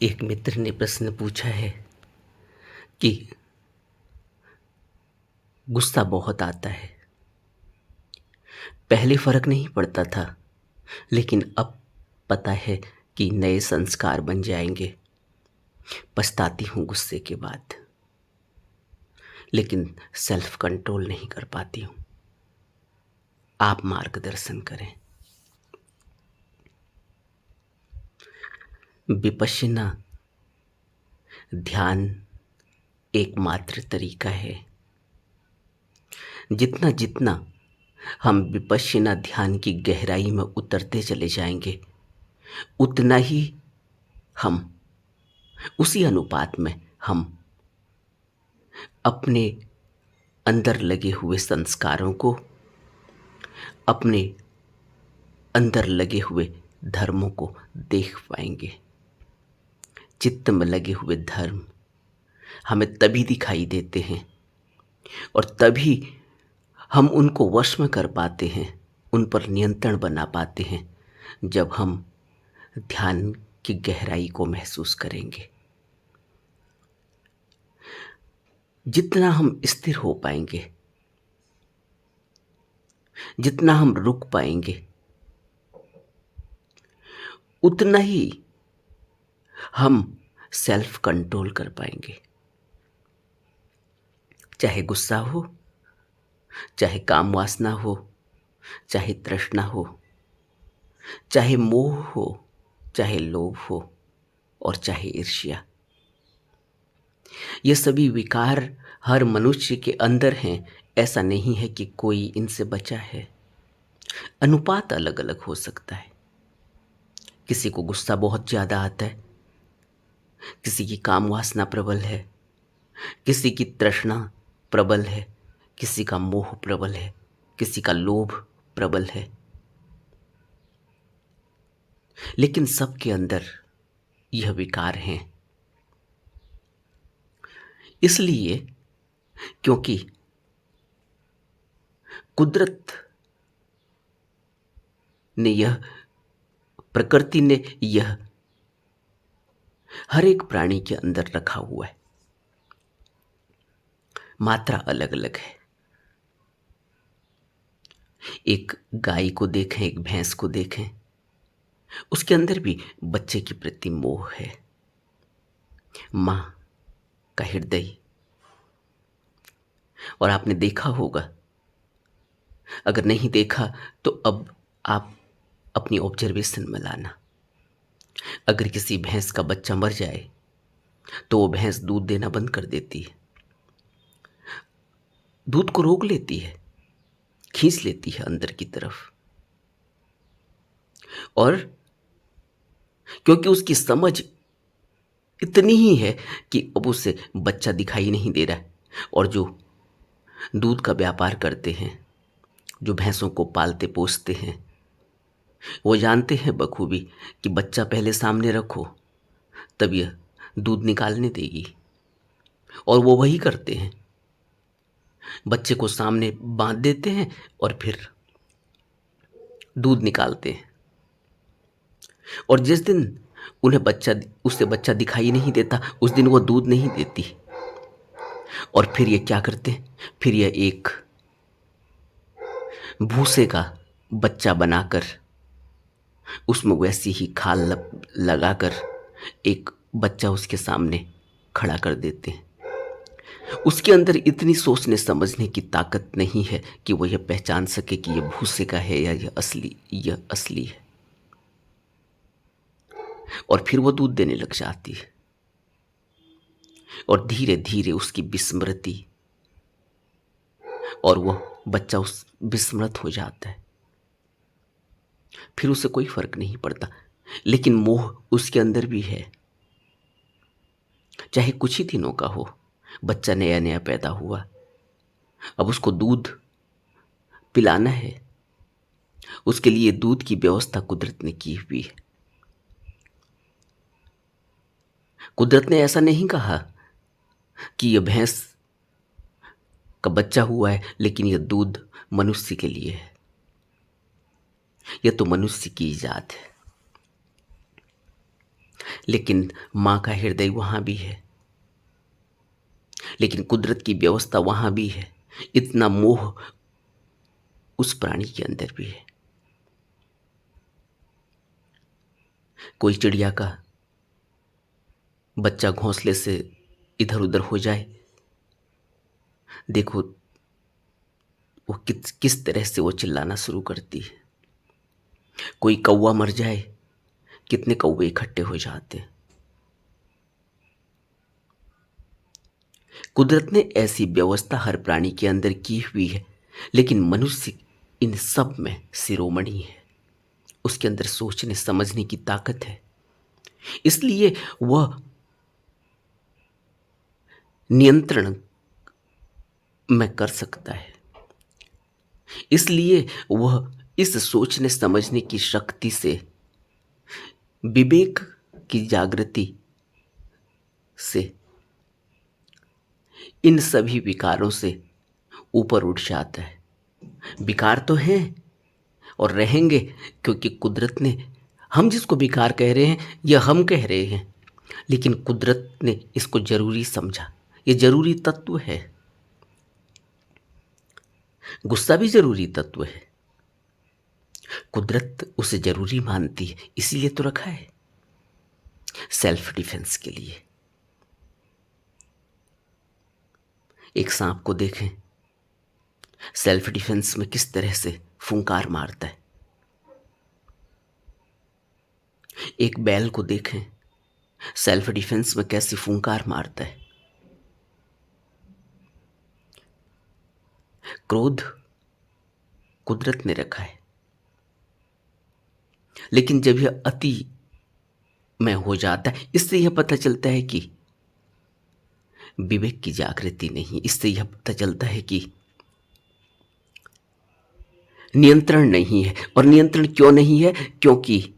एक मित्र ने प्रश्न पूछा है कि गुस्सा बहुत आता है। पहले फर्क नहीं पड़ता था, लेकिन अब पता है कि नए संस्कार बन जाएंगे। पछताती हूँ गुस्से के बाद, लेकिन सेल्फ कंट्रोल नहीं कर पाती हूँ। आप मार्गदर्शन करें। विपश्यना ध्यान एकमात्र तरीका है। जितना जितना हम विपश्यना ध्यान की गहराई में उतरते चले जाएंगे, उतना ही हम उसी अनुपात में हम अपने अंदर लगे हुए संस्कारों को, अपने अंदर लगे हुए धर्मों को देख पाएंगे। चित्त में लगे हुए धर्म हमें तभी दिखाई देते हैं और तभी हम उनको वश में कर पाते हैं, उन पर नियंत्रण बना पाते हैं, जब हम ध्यान की गहराई को महसूस करेंगे। जितना हम स्थिर हो पाएंगे, जितना हम रुक पाएंगे, उतना ही हम सेल्फ कंट्रोल कर पाएंगे। चाहे गुस्सा हो, चाहे काम वासना हो, चाहे तृष्णा हो, चाहे मोह हो, चाहे लोभ हो और चाहे ईर्ष्या। ये सभी विकार हर मनुष्य के अंदर हैं। ऐसा नहीं है कि कोई इनसे बचा है। अनुपात अलग अलग हो सकता है। किसी को गुस्सा बहुत ज्यादा आता है, किसी की काम वासना प्रबल है, किसी की तृष्णा प्रबल है, किसी का मोह प्रबल है, किसी का लोभ प्रबल है। लेकिन सबके अंदर यह विकार हैं। इसलिए क्योंकि कुदरत ने यह, प्रकृति ने यह हर एक प्राणी के अंदर रखा हुआ है। मात्रा अलग अलग है। एक गाय को देखें, एक भैंस को देखें, उसके अंदर भी बच्चे के प्रति मोह है। मां का हृदय। और आपने देखा होगा, अगर नहीं देखा तो अब आप अपनी ऑब्जर्वेशन में लाना। अगर किसी भैंस का बच्चा मर जाए तो वो भैंस दूध देना बंद कर देती है, दूध को रोक लेती है, खींच लेती है अंदर की तरफ। और क्योंकि उसकी समझ इतनी ही है कि अब उसे बच्चा दिखाई नहीं दे रहा है। और जो दूध का व्यापार करते हैं, जो भैंसों को पालते पोसते हैं, वो जानते हैं बखूबी कि बच्चा पहले सामने रखो, तब यह दूध निकालने देगी। और वो वही करते हैं, बच्चे को सामने बांध देते हैं और फिर दूध निकालते हैं। और जिस दिन उसे बच्चा दिखाई नहीं देता, उस दिन वो दूध नहीं देती। और फिर ये क्या करते हैं, फिर ये एक भूसे का बच्चा बनाकर उसमें वैसी ही खाल लगाकर एक बच्चा उसके सामने खड़ा कर देते हैं। उसके अंदर इतनी सोचने समझने की ताकत नहीं है कि वो यह पहचान सके कि यह भूसे का है या यह असली है। और फिर वो दूध देने लग जाती है और धीरे धीरे उसकी विस्मृति, और वह बच्चा उस विस्मृत हो जाता है। फिर उसे कोई फर्क नहीं पड़ता, लेकिन मोह उसके अंदर भी है। चाहे कुछ ही दिनों का हो, बच्चा नया नया पैदा हुआ, अब उसको दूध पिलाना है। उसके लिए दूध की व्यवस्था कुदरत ने की हुई है। कुदरत ने ऐसा नहीं कहा कि यह भैंस का बच्चा हुआ है लेकिन यह दूध मनुष्य के लिए है। यह तो मनुष्य की इजाद है। लेकिन माँ का हृदय वहाँ भी है, लेकिन कुदरत की व्यवस्था वहाँ भी है। इतना मोह उस प्राणी के अंदर भी है। कोई चिड़िया का बच्चा घोंसले से इधर उधर हो जाए, देखो वो किस तरह से वो चिल्लाना शुरू करती है। कोई कौवा मर जाए, कितने कौवे इकट्ठे हो जाते हैं। कुदरत ने ऐसी व्यवस्था हर प्राणी के अंदर की हुई है, लेकिन मनुष्य इन सब में शिरोमणि है। उसके अंदर सोचने समझने की ताकत है, इसलिए वह नियंत्रण में कर सकता है। इसलिए वह इस सोचने समझने की शक्ति से, विवेक की जागृति से, इन सभी विकारों से ऊपर उठ जाता है। विकार तो हैं और रहेंगे, क्योंकि कुदरत ने, हम जिसको विकार कह रहे हैं यह हम कह रहे हैं, लेकिन कुदरत ने इसको जरूरी समझा। ये जरूरी तत्व है। गुस्सा भी जरूरी तत्व है, कुदरत उसे जरूरी मानती है, इसीलिए तो रखा है, सेल्फ डिफेंस के लिए। एक सांप को देखें, सेल्फ डिफेंस में किस तरह से फुंकार मारता है। एक बैल को देखें, सेल्फ डिफेंस में कैसी फुंकार मारता है। क्रोध कुदरत ने रखा है, लेकिन जब यह अति में हो जाता है, इससे यह पता चलता है कि विवेक की जागृति नहीं। इससे यह पता चलता है कि नियंत्रण नहीं है। और नियंत्रण क्यों नहीं है? क्योंकि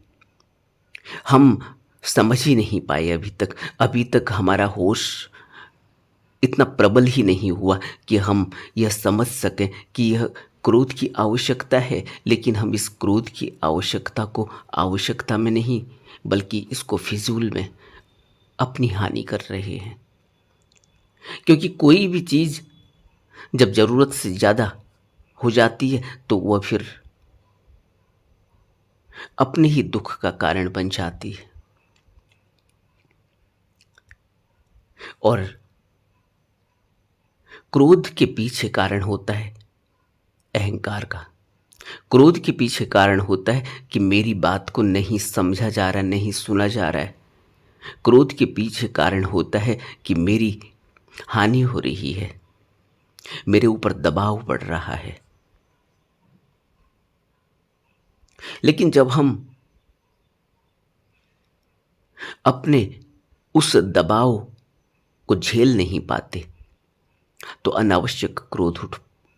हम समझ ही नहीं पाए अभी तक हमारा होश इतना प्रबल ही नहीं हुआ कि हम यह समझ सकें कि यह क्रोध की आवश्यकता है, लेकिन हम इस क्रोध की आवश्यकता को आवश्यकता में नहीं, बल्कि इसको फिजूल में अपनी हानि कर रहे हैं। क्योंकि कोई भी चीज़ जब ज़रूरत से ज़्यादा हो जाती है तो वह फिर अपने ही दुख का कारण बन जाती है। और क्रोध के पीछे कारण होता है अहंकार का। क्रोध के पीछे कारण होता है कि मेरी बात को नहीं समझा जा रहा, नहीं सुना जा रहा है। क्रोध के पीछे कारण होता है कि मेरी हानि हो रही है, मेरे ऊपर दबाव बढ़ रहा है। लेकिन जब हम अपने उस दबाव को झेल नहीं पाते तो अनावश्यक क्रोध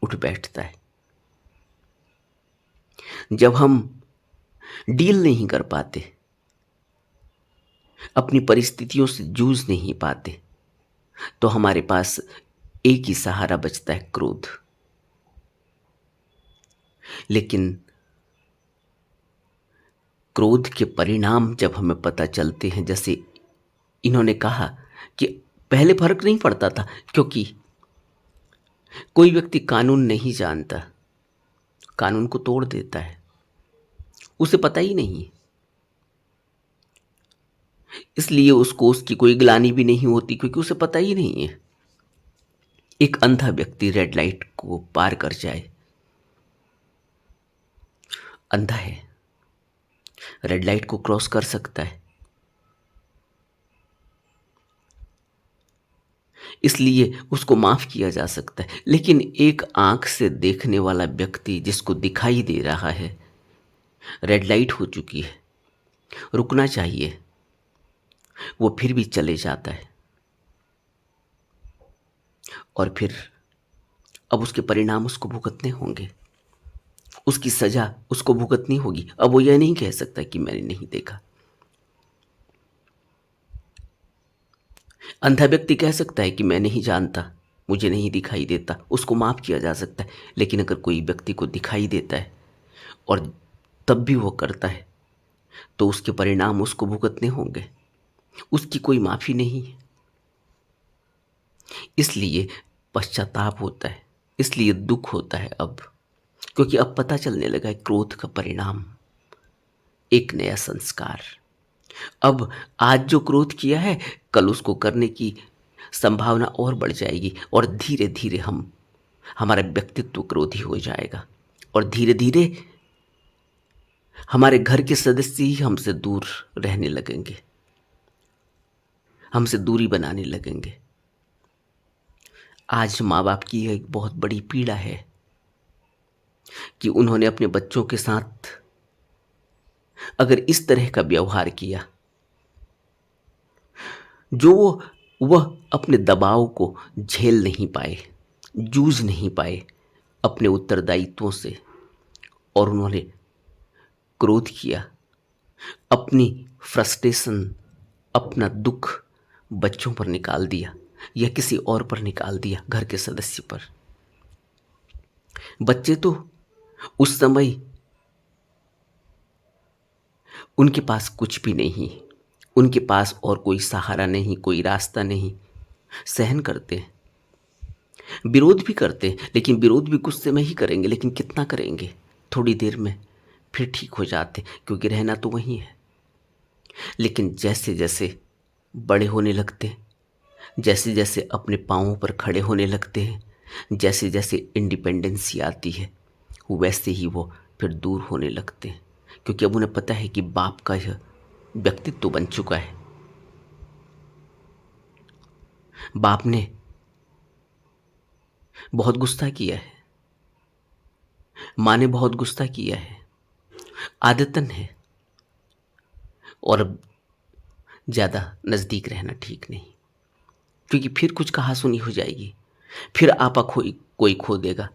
उठ बैठता है। जब हम डील नहीं कर पाते, अपनी परिस्थितियों से जूझ नहीं पाते, तो हमारे पास एक ही सहारा बचता है, क्रोध। लेकिन क्रोध के परिणाम जब हमें पता चलते हैं, जैसे इन्होंने कहा कि पहले फर्क नहीं पड़ता था, क्योंकि कोई व्यक्ति कानून नहीं जानता, कानून को तोड़ देता है, उसे पता ही नहीं, इसलिए उसको उसकी कोई ग्लानि भी नहीं होती, क्योंकि उसे पता ही नहीं है। एक अंधा व्यक्ति रेड लाइट को पार कर जाए, अंधा है, रेड लाइट को क्रॉस कर सकता है, इसलिए उसको माफ किया जा सकता है। लेकिन एक आंख से देखने वाला व्यक्ति जिसको दिखाई दे रहा है रेड लाइट हो चुकी है, रुकना चाहिए, वो फिर भी चले जाता है, और फिर अब उसके परिणाम उसको भुगतने होंगे, उसकी सजा उसको भुगतनी होगी। अब वो यह नहीं कह सकता कि मैंने नहीं देखा। अंधा व्यक्ति कह सकता है कि मैं नहीं जानता, मुझे नहीं दिखाई देता, उसको माफ किया जा सकता है। लेकिन अगर कोई व्यक्ति को दिखाई देता है और तब भी वो करता है, तो उसके परिणाम उसको भुगतने होंगे। उसकी कोई माफ़ी नहीं है। इसलिए पश्चाताप होता है, इसलिए दुःख होता है अब, क्योंकि अब पता चलने लगा है क्रोध का परिणाम एक नया संस्कार। अब आज जो क्रोध किया है, कल उसको करने की संभावना और बढ़ जाएगी और धीरे-धीरे हमारा व्यक्तित्व क्रोधी हो जाएगा और धीरे-धीरे हमारे घर के सदस्य ही हमसे दूर रहने लगेंगे, हमसे दूरी बनाने लगेंगे। आज माँ-बाप की एक बहुत बड़ी पीड़ा है कि उन्होंने अपने बच्चों के साथ अगर इस तरह का व्यवहार किया, जो वह अपने दबाव को झेल नहीं पाए, जूझ नहीं पाए अपने उत्तरदायित्वों से और उन्होंने क्रोध किया, अपनी फ्रस्ट्रेशन, अपना दुःख बच्चों पर निकाल दिया या किसी और पर निकाल दिया, घर के सदस्य पर। बच्चे तो उस समय उनके पास कुछ भी नहीं, उनके पास और कोई सहारा नहीं, कोई रास्ता नहीं, सहन करते हैं, विरोध भी करते हैं, लेकिन विरोध भी गुस्से में ही करेंगे, लेकिन कितना करेंगे? थोड़ी देर में फिर ठीक हो जाते, क्योंकि रहना तो वहीं है। लेकिन जैसे-जैसे बड़े होने लगते हैं, जैसे-जैसे अपने पाँवों पर खड़े होने लगते हैं, जैसे-जैसे इंडिपेंडेंसी आती है, वैसे ही वो फिर दूर होने लगते हैं, क्योंकि अब उन्हें पता है कि बाप का यह व्यक्तित्व बन चुका है। बाप ने बहुत गुस्सा किया है, माँ ने बहुत गुस्सा किया है, आदतन है और अब ज़्यादा नज़दीक रहना ठीक नहीं, क्योंकि फिर कुछ कहा-सुनी हो जाएगी, फिर आपा कोई खो देगा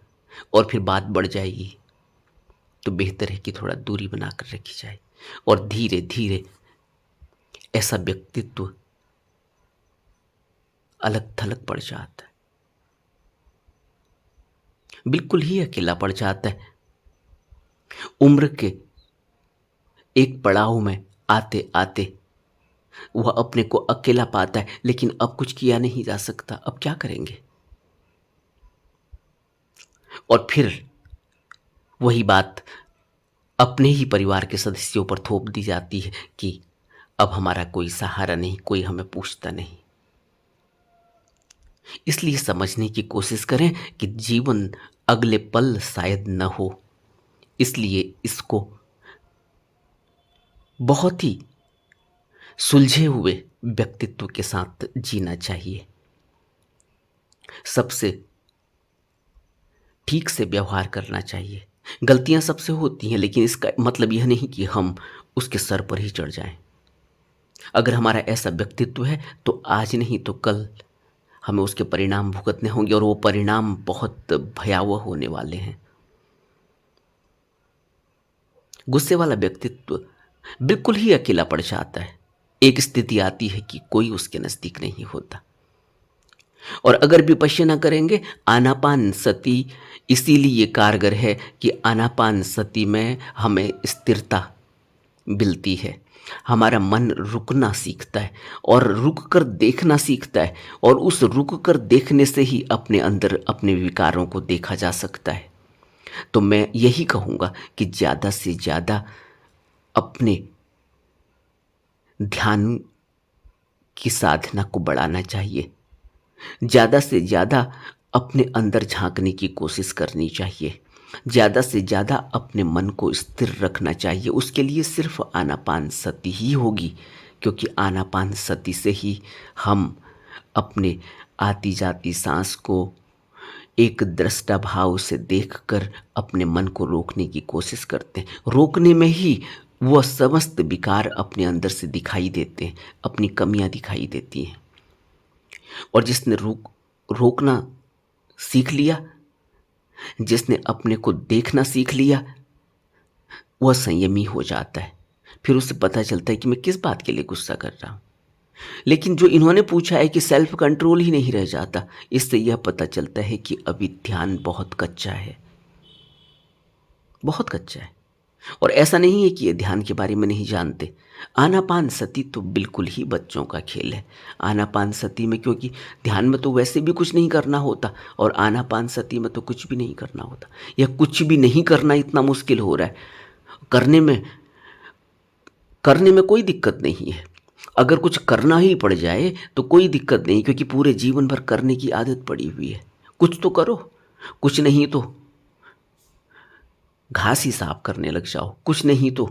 और फिर बात बढ़ जाएगी। तो बेहतर है कि थोड़ा दूरी बनाकर रखी जाए और धीरे-धीरे ऐसा व्यक्तित्व अलग-थलग पड़ जाता है, बिल्कुल ही अकेला पड़ जाता है। उम्र के एक पड़ाव में आते-आते वह अपने को अकेला पाता है, लेकिन अब कुछ किया नहीं जा सकता, अब क्या करेंगे? और फिर वही बात अपने ही परिवार के सदस्यों पर थोप दी जाती है कि अब हमारा कोई सहारा नहीं, कोई हमें पूछता नहीं। इसलिए समझने की कोशिश करें कि जीवन अगले पल शायद न हो, इसलिए इसको बहुत ही सुलझे हुए व्यक्तित्व के साथ जीना चाहिए। सबसे ठीक से व्यवहार करना चाहिए। गलतियाँ सबसे होती हैं, लेकिन इसका मतलब यह नहीं कि हम उसके सर पर ही चढ़ जाएँ। अगर हमारा ऐसा व्यक्तित्व है, तो आज नहीं तो कल हमें उसके परिणाम भुगतने होंगे और वो परिणाम बहुत भयावह होने वाले हैं। गुस्से वाला व्यक्तित्व बिल्कुल ही अकेला पड़ जाता है। एक स्थिति आती है कि कोई उसके नज़दीक नहीं होता। और अगर विपश्यना करेंगे, आनापानसति इसीलिए कारगर है कि आनापानसति में हमें स्थिरता मिलती है। हमारा मन रुकना सीखता है और रुक कर देखना सीखता है और उस रुक कर देखने से ही अपने अंदर अपने विकारों को देखा जा सकता है। तो मैं यही कहूँगा कि ज़्यादा से ज़्यादा अपने ध्यान की साधना को बढ़ाना चाहिए। ज़्यादा से ज़्यादा अपने अंदर झाँकने की कोशिश करनी चाहिए। ज़्यादा से ज़्यादा अपने मन को स्थिर रखना चाहिए। उसके लिए सिर्फ़ आनापानसति ही होगी, क्योंकि आनापानसति से ही हम अपने आती-जाती साँस को एक दृष्टा भाव से देखकर अपने मन को रोकने की कोशिश करते हैं। रोकने में ही वह समस्त विकार अपने अंदर से दिखाई देते हैं, अपनी कमियाँ दिखाई देती हैं। और जिसने रोकना सीख लिया, जिसने अपने को देखना सीख लिया, वह संयमी हो जाता है। फिर उसे पता चलता है कि मैं किस बात के लिए गुस्सा कर रहा हूँ। लेकिन जो इन्होंने पूछा है कि सेल्फ कंट्रोल ही नहीं रह जाता, इससे यह पता चलता है कि अभी ध्यान बहुत कच्चा है, बहुत कच्चा है। और ऐसा नहीं है कि ये ध्यान के बारे में नहीं जानते। आनापानसति तो बिल्कुल ही बच्चों का खेल है। आनापानसति में, क्योंकि ध्यान में तो वैसे भी कुछ नहीं करना होता और आनापानसति में तो कुछ भी नहीं करना होता। यह कुछ भी नहीं करना इतना मुश्किल हो रहा है। करने में कोई दिक्कत नहीं है। अगर कुछ करना ही पड़ जाए तो कोई दिक्कत नहीं, क्योंकि पूरे जीवन भर करने की आदत पड़ी हुई है। कुछ तो करो, कुछ नहीं तो घास ही साफ करने लग जाओ, कुछ नहीं तो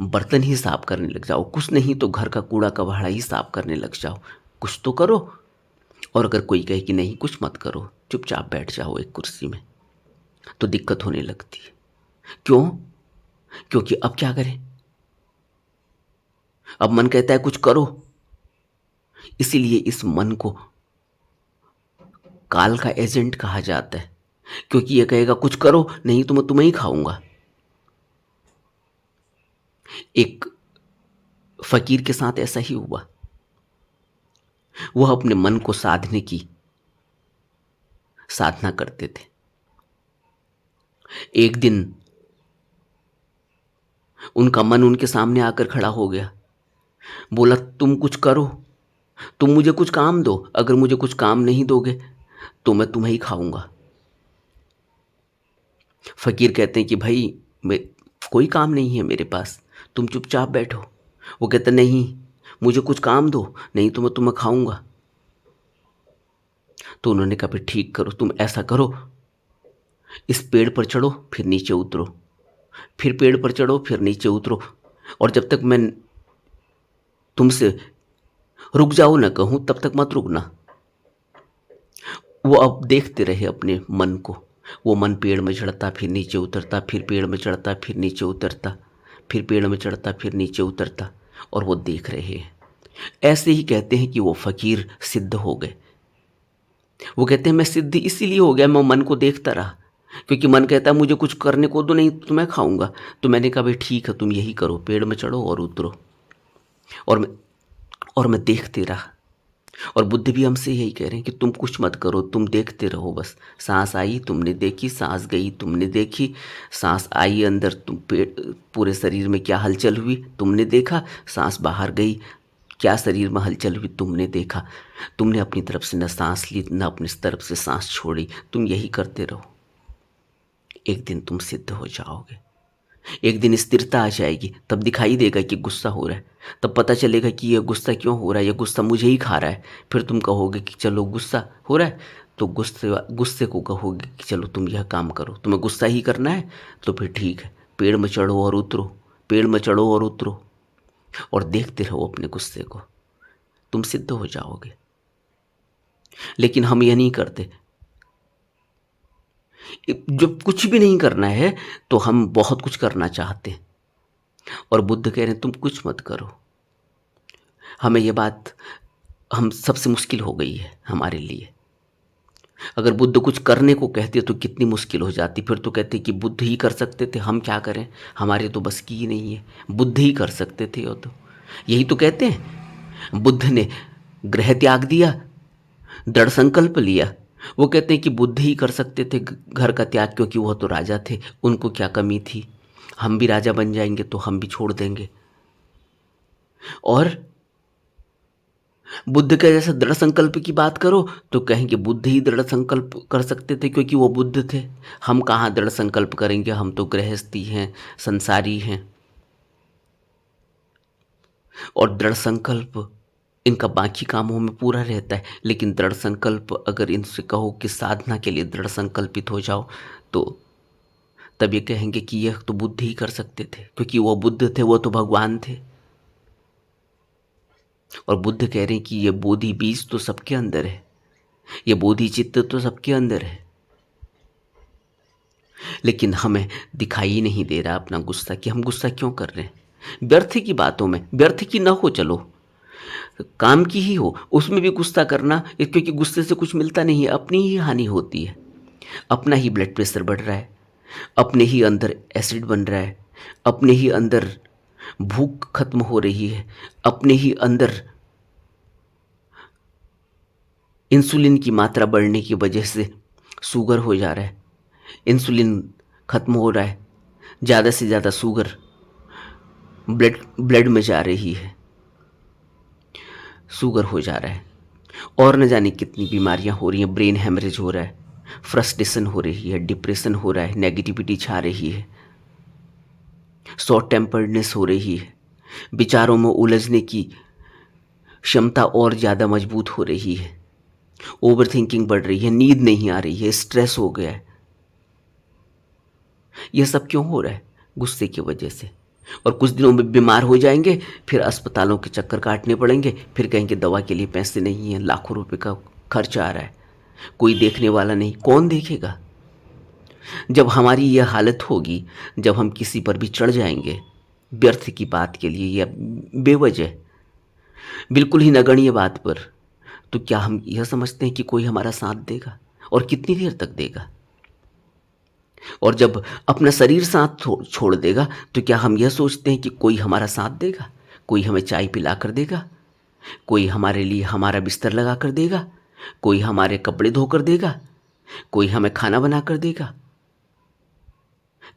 बर्तन ही साफ करने लग जाओ, कुछ नहीं तो घर का कूड़ा कबाड़ा ही साफ करने लग जाओ। कुछ तो करो। और अगर कोई कहे कि नहीं कुछ मत करो, चुपचाप बैठ जाओ एक कुर्सी में, तो दिक्कत होने लगती है। क्यों? क्योंकि अब क्या करें? अब मन कहता है कुछ करो। इसीलिए इस मन को काल का एजेंट कहा जाता है, क्योंकि यह कहेगा कुछ करो, नहीं तो मैं तुम्हें ही खाऊंगा। एक फकीर के साथ ऐसा ही हुआ। वह अपने मन को साधने की साधना करते थे। एक दिन उनका मन उनके सामने आकर खड़ा हो गया। बोला तुम कुछ करो, तुम मुझे कुछ काम दो, अगर मुझे कुछ काम नहीं दोगे तो मैं तुम्हें ही खाऊंगा। फकीर कहते हैं कि भाई मैं कोई काम नहीं है मेरे पास, तुम चुपचाप बैठो। वो कहते नहीं, मुझे कुछ काम दो, नहीं तो मैं तुम्हें खाऊंगा। तो उन्होंने कहा फिर ठीक करो, तुम ऐसा करो, इस पेड़ पर चढ़ो फिर नीचे उतरो, फिर पेड़ पर चढ़ो फिर नीचे उतरो, और जब तक मैं तुमसे रुक जाओ ना कहूं तब तक मत रुकना। वो अब देखते रहे अपने मन को। वो मन पेड़ में चढ़ता फिर नीचे उतरता, फिर पेड़ में चढ़ता फिर नीचे उतरता, फिर पेड़ में चढ़ता फिर नीचे उतरता, और वो देख रहे हैं। ऐसे ही कहते हैं कि वो फकीर सिद्ध हो गए। वो कहते हैं मैं सिद्ध इसीलिए हो गया, मैं मन को देखता रहा, क्योंकि मन कहता है मुझे कुछ करने को दो, नहीं तो मैं खाऊंगा। तो मैंने कहा भाई ठीक है, तुम यही करो, पेड़ में चढ़ो और उतरो। और मैं और मैं देखते रहा। और बुद्ध भी हमसे यही कह रहे हैं कि तुम कुछ मत करो, तुम देखते रहो बस। सांस आई तुमने देखी, सांस गई तुमने देखी, सांस आई अंदर, पूरे शरीर में क्या हलचल हुई तुमने देखा, सांस बाहर गई क्या शरीर में हलचल हुई तुमने देखा। तुमने अपनी तरफ से न सांस ली न अपनी तरफ से सांस छोड़ी, तुम यही करते रहो। एक दिन तुम सिद्ध हो जाओगे। एक दिन स्थिरता आ जाएगी, तब दिखाई देगा कि गुस्सा हो रहा है, तब पता चलेगा कि यह गुस्सा क्यों हो रहा है, यह गुस्सा मुझे ही खा रहा है। फिर तुम कहोगे कि चलो गुस्सा हो रहा है, तो गुस्से को कहोगे कि चलो तुम यह काम करो, तुम्हें गुस्सा ही करना है तो फिर ठीक है, पेड़ में चढ़ो और उतरो, पेड़ में चढ़ो और उतरो, और देखते रहो अपने गुस्से को, तुम सिद्ध हो जाओगे। लेकिन हम यह नहीं करते। जब कुछ भी नहीं करना है तो हम बहुत कुछ करना चाहते हैं, और बुद्ध कह रहे हैं तुम कुछ मत करो। हमें यह बात हम सबसे मुश्किल हो गई है हमारे लिए। अगर बुद्ध कुछ करने को कहते तो कितनी मुश्किल हो जाती। फिर तो कहते कि बुद्ध ही कर सकते थे, हम क्या करें, हमारे तो बस की ही नहीं है, बुद्ध ही कर सकते थे। और तो यही तो कहते हैं, बुद्ध ने गृह त्याग दिया, दृढ़ संकल्प लिया। वो कहते हैं कि बुद्ध ही कर सकते थे घर का त्याग, क्योंकि वह तो राजा थे, उनको क्या कमी थी, हम भी राजा बन जाएंगे तो हम भी छोड़ देंगे। और बुद्ध के जैसा दृढ़ संकल्प की बात करो तो कहेंगे बुद्ध ही दृढ़ संकल्प कर सकते थे, क्योंकि वो बुद्ध थे। हम कहाँ दृढ़ संकल्प करेंगे, हम तो गृहस्थी हैं, संसारी हैं। और दृढ़ संकल्प इनका बाकी कामों में पूरा रहता है, लेकिन दृढ़ संकल्प अगर इनसे कहो कि साधना के लिए दृढ़ संकल्पित हो जाओ, तो तब ये कहेंगे कि यह तो बुद्ध ही कर सकते थे, क्योंकि वो बुद्ध थे, वो तो भगवान थे। और बुद्ध कह रहे हैं कि ये बोधि बीज तो सबके अंदर है, ये बोधि चित्त तो सबके अंदर है, लेकिन हमें दिखाई ही नहीं दे रहा अपना गुस्सा, कि हम गुस्सा क्यों कर रहे हैं। व्यर्थ की बातों में, व्यर्थ की ना हो, चलो काम की ही हो, उसमें भी गुस्सा करना, क्योंकि गुस्से से कुछ मिलता नहीं है, अपनी ही हानि होती है। अपना ही ब्लड प्रेशर बढ़ रहा है, अपने ही अंदर एसिड बन रहा है, अपने ही अंदर भूख खत्म हो रही है, अपने ही अंदर इंसुलिन की मात्रा बढ़ने की वजह से शुगर हो जा रहा है, इंसुलिन खत्म हो रहा है, ज़्यादा से ज़्यादा शुगर ब्लड ब्लड में जा रही है, शुगर हो जा रहा है, और न जाने कितनी बीमारियां हो रही हैं। ब्रेन हेमरेज हो रहा है, फ्रस्ट्रेशन हो रही है, डिप्रेशन हो रहा है, नेगेटिविटी छा रही है, शॉर्ट टेम्पर्डनेस हो रही है, विचारों में उलझने की क्षमता और ज़्यादा मजबूत हो रही है, ओवर थिंकिंग बढ़ रही है, नींद नहीं आ रही है, स्ट्रेस हो गया है। यह सब क्यों हो रहा है? गुस्से की वजह से। और कुछ दिनों में बीमार हो जाएंगे, फिर अस्पतालों के चक्कर काटने पड़ेंगे, फिर कहेंगे दवा के लिए पैसे नहीं हैं, लाखों रुपए का खर्च आ रहा है, कोई देखने वाला नहीं। कौन देखेगा? जब हमारी यह हालत होगी, जब हम किसी पर भी चढ़ जाएंगे व्यर्थ की बात के लिए या बेवजह, बिल्कुल ही नगण्य बात पर, तो क्या हम यह समझते हैं कि कोई हमारा साथ देगा? और कितनी देर तक देगा? और जब अपना शरीर साथ छोड़ देगा, तो क्या हम यह सोचते हैं कि कोई हमारा साथ देगा? कोई हमें चाय पिला कर देगा? कोई हमारे लिए हमारा बिस्तर लगा कर देगा? कोई हमारे कपड़े धो कर देगा? कोई हमें खाना बना कर देगा?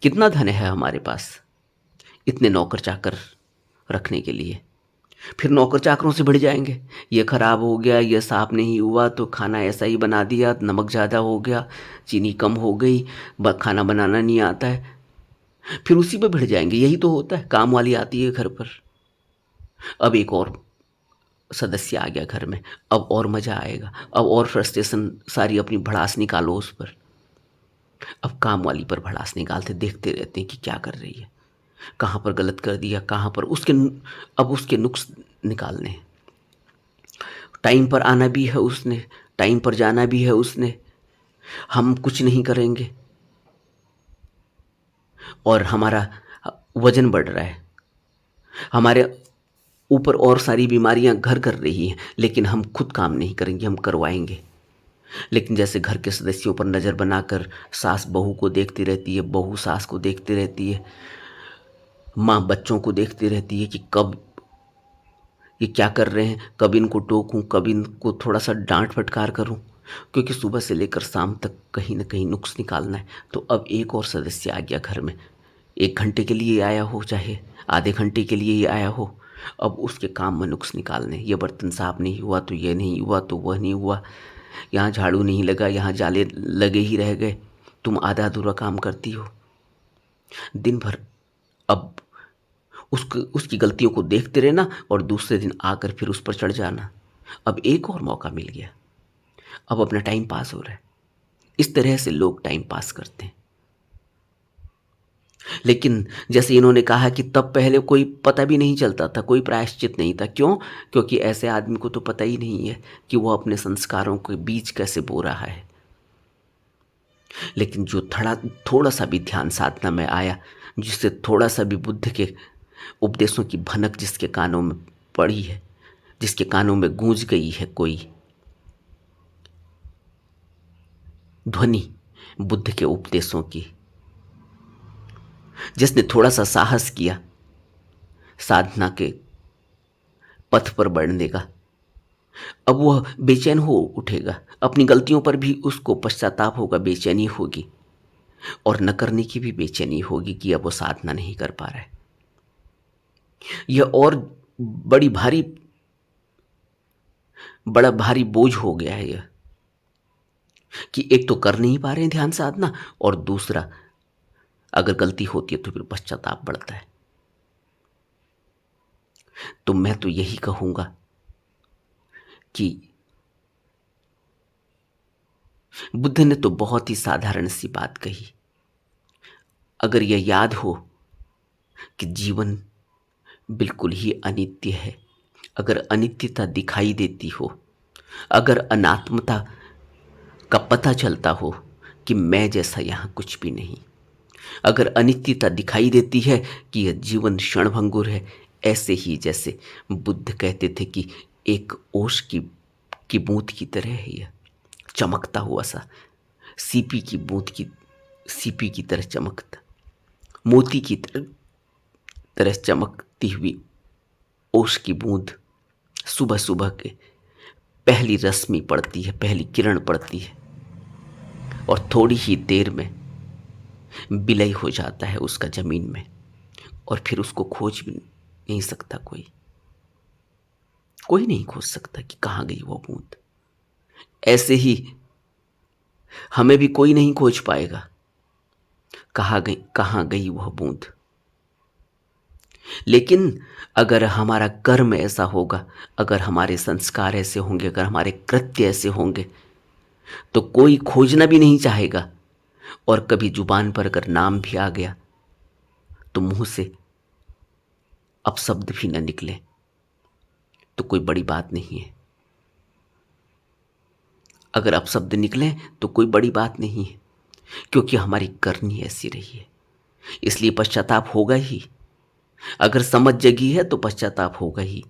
कितना धन है हमारे पास इतने नौकर चाकर रखने के लिए? फिर नौकर चाकरों से भिड़ जाएंगे, ये खराब हो गया, ये साफ नहीं हुआ, तो खाना ऐसा ही बना दिया, नमक ज़्यादा हो गया, चीनी कम हो गई, खाना बनाना नहीं आता है। फिर उसी पे भिड़ जाएंगे। यही तो होता है। काम वाली आती है घर पर, अब एक और सदस्य आ गया घर में, अब और मज़ा आएगा, अब और फ्रस्ट्रेशन सारी अपनी भड़ास निकालो उस पर। अब काम वाली पर भड़ास निकालते देखते रहते हैं कि क्या कर रही है, कहाँ पर गलत कर दिया, कहाँ पर उसके, अब उसके नुक्स निकालने हैं। टाइम पर आना भी है उसने, टाइम पर जाना भी है उसने, हम कुछ नहीं करेंगे और हमारा वजन बढ़ रहा है, हमारे ऊपर और सारी बीमारियां घर कर रही हैं, लेकिन हम खुद काम नहीं करेंगे, हम करवाएंगे। लेकिन जैसे घर के सदस्यों पर नज़र बनाकर सास बहू को देखती रहती है, बहू सास को देखती रहती है, माँ बच्चों को देखती रहती है कि कब ये क्या कर रहे हैं, कब इनको टोकूं, कब इनको थोड़ा सा डांट फटकार करूं, क्योंकि सुबह से लेकर शाम तक कहीं ना कहीं नुक्स निकालना है। तो अब एक और सदस्य आ गया घर में, 1 घंटे के लिए आया हो, चाहे आधे घंटे के लिए ही आया हो, अब उसके काम में नुक्स निकालने। ये बर्तन साफ नहीं हुआ तो ये नहीं हुआ तो वह नहीं हुआ, यहाँ झाड़ू नहीं लगा, यहाँ जाले लगे ही रह गए, तुम आधा अधूरा काम करती हो दिन भर। अब उसकी गलतियों को देखते रहना और दूसरे दिन आकर फिर उस पर चढ़ जाना। अब एक और मौका मिल गया, अब अपना टाइम पास हो रहा है। इस तरह से लोग टाइम पास करते हैं। लेकिन जैसे इन्होंने कहा कि तब पहले कोई पता भी नहीं चलता था, कोई प्रायश्चित नहीं था। क्यों? क्योंकि ऐसे आदमी को तो पता ही नहीं है कि वो अपने संस्कारों के बीच कैसे बो रहा है। लेकिन जो थोड़ा सा भी ध्यान साधना में आया, जिससे थोड़ा सा भी बुद्ध के उपदेशों की भनक जिसके कानों में पड़ी है, जिसके कानों में गूंज गई है कोई ध्वनि बुद्ध के उपदेशों की, जिसने थोड़ा सा साहस किया साधना के पथ पर बढ़ने का, अब वह बेचैन हो उठेगा। अपनी गलतियों पर भी उसको पश्चाताप होगा, बेचैनी होगी, और न करने की भी बेचैनी होगी कि अब वो साधना नहीं कर पा रहा है। यह और बड़ा भारी बोझ हो गया है यह, कि एक तो कर नहीं पा रहे हैं ध्यान साधना, और दूसरा अगर गलती होती है तो फिर पश्चाताप बढ़ता है। तो मैं तो यही कहूंगा कि बुद्ध ने तो बहुत ही साधारण सी बात कही। अगर यह याद हो कि जीवन बिल्कुल ही अनित्य है, अगर अनित्यता दिखाई देती हो, अगर अनात्मता का पता चलता हो कि मैं जैसा यहाँ कुछ भी नहीं, अगर अनित्यता दिखाई देती है कि यह जीवन क्षणभंगुर है, ऐसे ही जैसे बुद्ध कहते थे कि एक ओश की बूंद की तरह है, यह चमकता हुआ सा सीपी की तरह चमकता, मोती की तरह चमकती हुई ओश की बूंद सुबह सुबह के पहली रश्मि पड़ती है, पहली किरण पड़ती है, और थोड़ी ही देर में विलय हो जाता है उसका ज़मीन में, और फिर उसको खोज भी नहीं सकता कोई। कोई नहीं खोज सकता कि कहाँ गई वो बूँद। ऐसे ही हमें भी कोई नहीं खोज पाएगा, कहाँ गई वह बूँद। लेकिन अगर हमारा कर्म ऐसा होगा, अगर हमारे संस्कार ऐसे होंगे, अगर हमारे कृत्य ऐसे होंगे, तो कोई खोजना भी नहीं चाहेगा। और कभी जुबान पर अगर नाम भी आ गया तो मुंह से अपशब्द भी न निकले तो कोई बड़ी बात नहीं है। अगर अपशब्द निकले तो कोई बड़ी बात नहीं है, क्योंकि हमारी करनी ऐसी रही है, इसलिए पश्चाताप होगा ही। अगर समझ जगी है तो पश्चाताप होगा ही,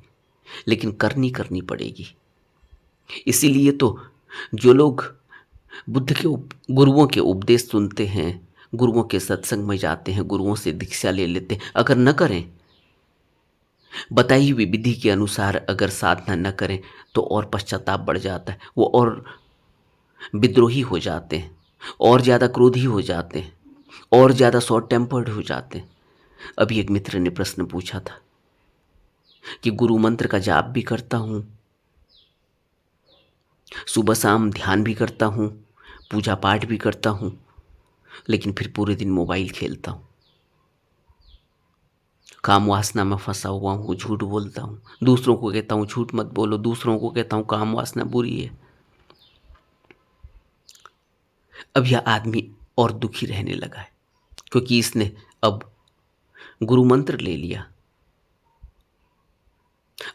लेकिन करनी करनी पड़ेगी। इसीलिए तो जो लोग बुद्ध के गुरुओं के उपदेश सुनते हैं, गुरुओं के सत्संग में जाते हैं, गुरुओं से दीक्षा ले लेते हैं, अगर न करें, बताई हुई विधि के अनुसार अगर साधना न करें, तो और पश्चाताप बढ़ जाता है। वो और विद्रोही हो जाते हैं, और ज़्यादा क्रोधी हो जाते हैं, और ज़्यादा शॉर्ट टेम्पर्ड हो जाते हैं। अभी एक मित्र ने प्रश्न पूछा था कि गुरु मंत्र का जाप भी करता हूँ, सुबह शाम ध्यान भी करता हूँ, पूजा पाठ भी करता हूँ, लेकिन फिर पूरे दिन मोबाइल खेलता हूँ, काम वासना में फंसा हुआ हूँ, झूठ बोलता हूँ, दूसरों को कहता हूँ झूठ मत बोलो, दूसरों को कहता हूँ काम वासना बुरी है। अब यह आदमी और दुखी रहने लगा है, क्योंकि इसने अब गुरु मंत्र ले लिया,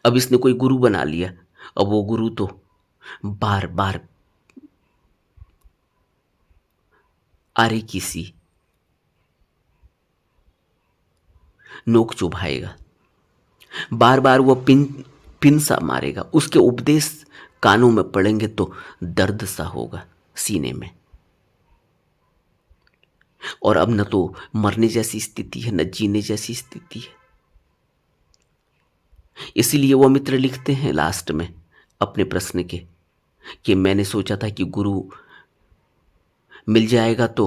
अब इसने कोई गुरु बना लिया। अब वो गुरु तो बार बार आरे की सी नोक चुभाएगा, बार बार वो पिन पिन सा मारेगा, उसके उपदेश कानों में पड़ेंगे तो दर्द सा होगा सीने में। और अब न तो मरने जैसी स्थिति है, न जीने जैसी स्थिति है। इसीलिए वो मित्र लिखते हैं लास्ट में अपने प्रश्न के कि मैंने सोचा था कि गुरु मिल जाएगा तो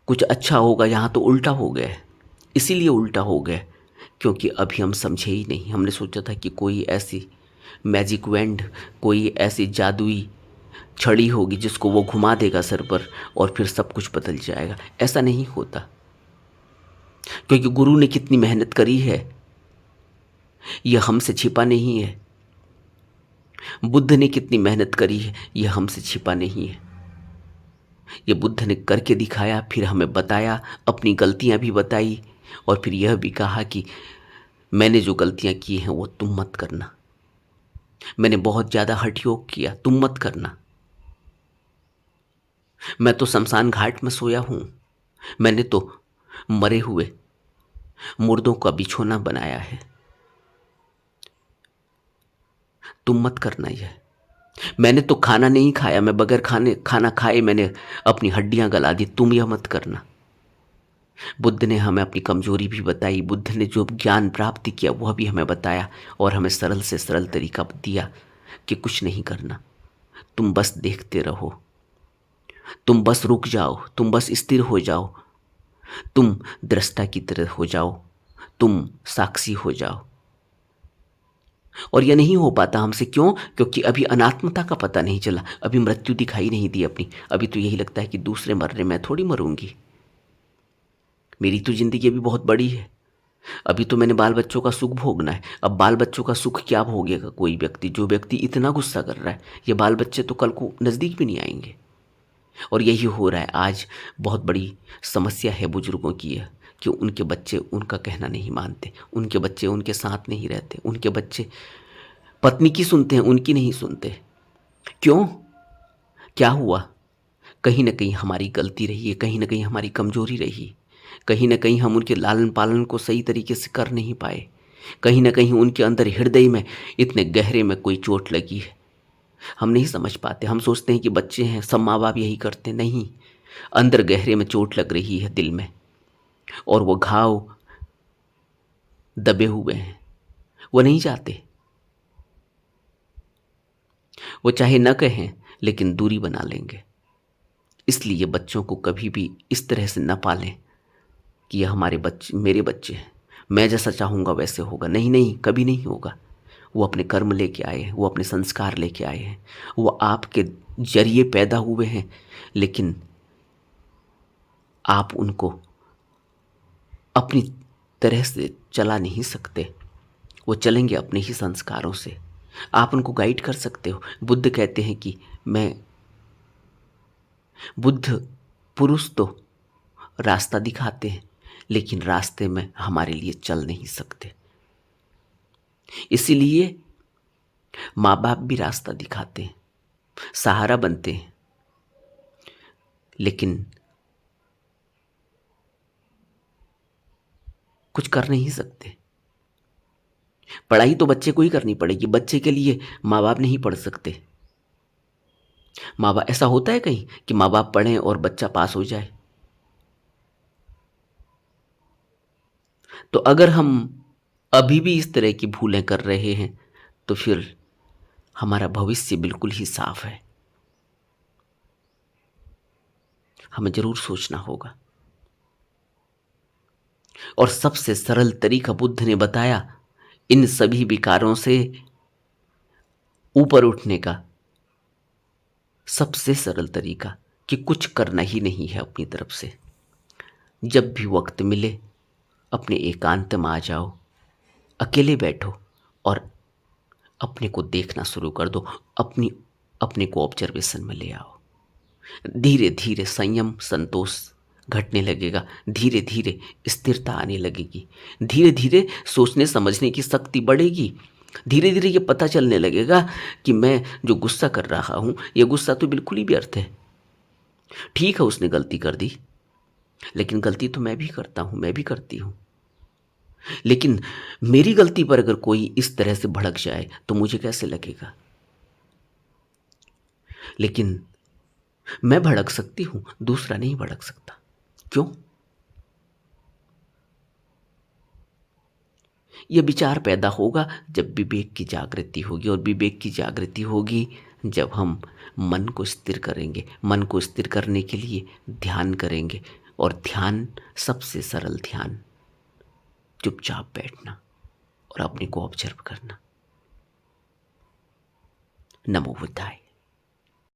कुछ अच्छा होगा, यहाँ तो उल्टा हो गया है। इसीलिए उल्टा हो गया क्योंकि अभी हम समझे ही नहीं। हमने सोचा था कि कोई ऐसी मैजिक वैंड, कोई ऐसी जादुई छड़ी होगी जिसको वो घुमा देगा सर पर और फिर सब कुछ बदल जाएगा। ऐसा नहीं होता, क्योंकि गुरु ने कितनी मेहनत करी है यह हमसे छिपा नहीं है। बुद्ध ने कितनी मेहनत करी है यह हमसे छिपा नहीं है। ये बुद्ध ने करके दिखाया, फिर हमें बताया, अपनी गलतियां भी बताई, और फिर यह भी कहा कि मैंने जो गलतियां की हैं वो तुम मत करना। मैंने बहुत ज़्यादा हठ योग किया, तुम मत करना। मैं तो शमशान घाट में सोया हूँ, मैंने तो मरे हुए मुर्दों का बिछोना बनाया है, तुम मत करना यह। मैंने तो खाना नहीं खाया, मैं बगैर खाना खाए मैंने अपनी हड्डियां गला दी, तुम यह मत करना। बुद्ध ने हमें अपनी कमजोरी भी बताई, बुद्ध ने जो ज्ञान प्राप्त किया वह भी हमें बताया, और हमें सरल से सरल तरीका दिया कि कुछ नहीं करना, तुम बस देखते रहो, तुम बस रुक जाओ, तुम बस स्थिर हो जाओ, तुम दृष्टा की तरह हो जाओ, तुम साक्षी हो जाओ। और यह नहीं हो पाता हमसे, क्यों? क्योंकि अभी अनात्मता का पता नहीं चला, अभी मृत्यु दिखाई नहीं दी अपनी। अभी तो यही लगता है कि दूसरे मर रहे, मैं थोड़ी मरूंगी, मेरी तो जिंदगी अभी बहुत बड़ी है। अभी तो मैंने बाल बच्चों का सुख भोगना है। अब बाल बच्चों का सुख क्या भोगेगा कोई व्यक्ति? जो व्यक्ति इतना गुस्सा कर रहा है, ये बाल बच्चे तो कल को नज़दीक भी नहीं आएंगे। और यही हो रहा है आज। बहुत बड़ी समस्या है बुजुर्गों की यह कि उनके बच्चे उनका कहना नहीं मानते, उनके बच्चे उनके साथ नहीं रहते, उनके बच्चे पत्नी की सुनते हैं, उनकी नहीं सुनते। क्यों? क्या हुआ? कहीं ना कहीं हमारी गलती रही है, कहीं ना कहीं हमारी कमजोरी रही, कहीं ना कहीं हम उनके लालन पालन को सही तरीके से कर नहीं पाए, कहीं ना कहीं उनके अंदर हृदय में इतने गहरे में कोई चोट लगी है। हम नहीं समझ पाते, हम सोचते हैं कि बच्चे हैं, सब माँ बाप यही करते। नहीं, अंदर गहरे में चोट लग रही है दिल में, और वो घाव दबे हुए हैं, वो नहीं जाते। वो चाहे न कहें लेकिन दूरी बना लेंगे। इसलिए बच्चों को कभी भी इस तरह से न पालें कि ये हमारे बच्चे, मेरे बच्चे हैं, मैं जैसा चाहूँगा वैसे होगा। नहीं नहीं, कभी नहीं होगा। वो अपने कर्म लेके आए हैं, वो अपने संस्कार लेके आए हैं, वो आपके जरिए पैदा हुए हैं, लेकिन आप उनको अपनी तरह से चला नहीं सकते। वो चलेंगे अपने ही संस्कारों से। आप उनको गाइड कर सकते हो। बुद्ध कहते हैं कि मैं बुद्ध पुरुष तो रास्ता दिखाते हैं, लेकिन रास्ते में हमारे लिए चल नहीं सकते। इसीलिए माँ बाप भी रास्ता दिखाते हैं, सहारा बनते हैं, लेकिन कुछ कर नहीं सकते। पढ़ाई तो बच्चे को ही करनी पड़ेगी, बच्चे के लिए माँ बाप नहीं पढ़ सकते। माँ बाप, ऐसा होता है कहीं कि माँ बाप पढ़ें और बच्चा पास हो जाए? तो अगर हम अभी भी इस तरह की भूलें कर रहे हैं तो फिर हमारा भविष्य बिल्कुल ही साफ है। हमें जरूर सोचना होगा। और सबसे सरल तरीका बुद्ध ने बताया इन सभी विकारों से ऊपर उठने का। सबसे सरल तरीका कि कुछ करना ही नहीं है अपनी तरफ से। जब भी वक्त मिले अपने एकांत में आ जाओ, अकेले बैठो और अपने को देखना शुरू कर दो। अपने को ऑब्जर्वेशन में ले आओ। धीरे धीरे संयम संतोष घटने लगेगा, धीरे धीरे स्थिरता आने लगेगी, धीरे धीरे सोचने समझने की शक्ति बढ़ेगी। धीरे धीरे ये पता चलने लगेगा कि मैं जो गुस्सा कर रहा हूँ, ये गुस्सा तो बिल्कुल ही व्यर्थ है। ठीक है, उसने गलती कर दी, लेकिन गलती तो मैं भी करता हूँ, मैं भी करती हूँ। लेकिन मेरी गलती पर अगर कोई इस तरह से भड़क जाए तो मुझे कैसे लगेगा? लेकिन मैं भड़क सकती हूं, दूसरा नहीं भड़क सकता। क्यों? यह विचार पैदा होगा जब विवेक की जागृति होगी, और विवेक की जागृति होगी जब हम मन को स्थिर करेंगे। मन को स्थिर करने के लिए ध्यान करेंगे, और ध्यान, सबसे सरल ध्यान, चुपचाप बैठना और अपने को ऑब्जर्व करना। नमो बुद्धाय।